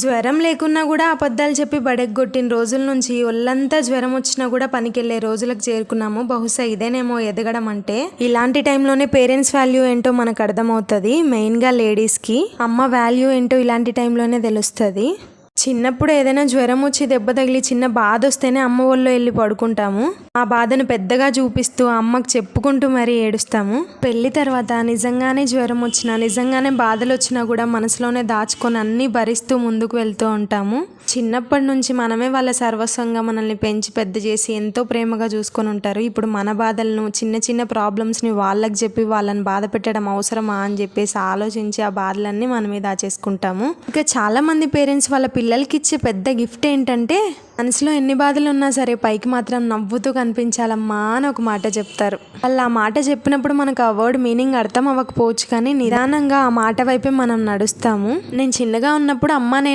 జ్వరం లేకున్నా కూడా అబద్ధాలు చెప్పి బడెగ్గొట్టిన రోజుల నుంచి ఒళ్ళంతా జ్వరం వచ్చినా కూడా పనికెళ్ళే రోజులకు చేరుకున్నాము. బహుశా ఇదేనేమో ఎదగడం అంటే. ఇలాంటి టైంలోనే పేరెంట్స్ వాల్యూ ఏంటో మనకు అర్థమవుతుంది. మెయిన్గా లేడీస్కి అమ్మ వాల్యూ ఏంటో ఇలాంటి టైంలోనే తెలుస్తుంది. చిన్నప్పుడు ఏదైనా జ్వరం వచ్చి దెబ్బ తగిలి చిన్న బాధ వస్తేనే అమ్మ ఒళ్ళో వెళ్ళి పడుకుంటాము. ఆ బాధను పెద్దగా చూపిస్తూ అమ్మకు చెప్పుకుంటూ మరీ ఏడుస్తాము. పెళ్లి తర్వాత నిజంగానే జ్వరం వచ్చినా, నిజంగానే బాధలు వచ్చినా కూడా మనసులోనే దాచుకొని అన్నీ భరిస్తూ ముందుకు వెళ్తూ ఉంటాము. చిన్నప్పటి నుంచి మనమే వాళ్ళ సర్వస్వంగా మనల్ని పెంచి పెద్ద చేసి ఎంతో ప్రేమగా చూసుకొని ఉంటారు. ఇప్పుడు మన బాధలను, చిన్న చిన్న ప్రాబ్లమ్స్ని వాళ్ళకి చెప్పి వాళ్ళని బాధ పెట్టడం అవసరమా అని చెప్పేసి ఆలోచించి ఆ బాధలన్నీ మన మీద దాచేసుకుంటాము. ఇంకా చాలామంది పేరెంట్స్ వాళ్ళ పిల్లలకి ఇచ్చే పెద్ద గిఫ్ట్ ఏంటంటే, మనసులో ఎన్ని బాధలు ఉన్నా సరే పైకి మాత్రం నవ్వుతూ కనిపించాలమ్మా అని ఒక మాట చెప్తారు. వాళ్ళు ఆ మాట చెప్పినప్పుడు మనకు ఆ వర్డ్ మీనింగ్ అర్థం అవ్వకపోవచ్చు, కానీ నిదానంగా ఆ మాట వైపే మనం నడుస్తాము. నేను చిన్నగా ఉన్నప్పుడు అమ్మ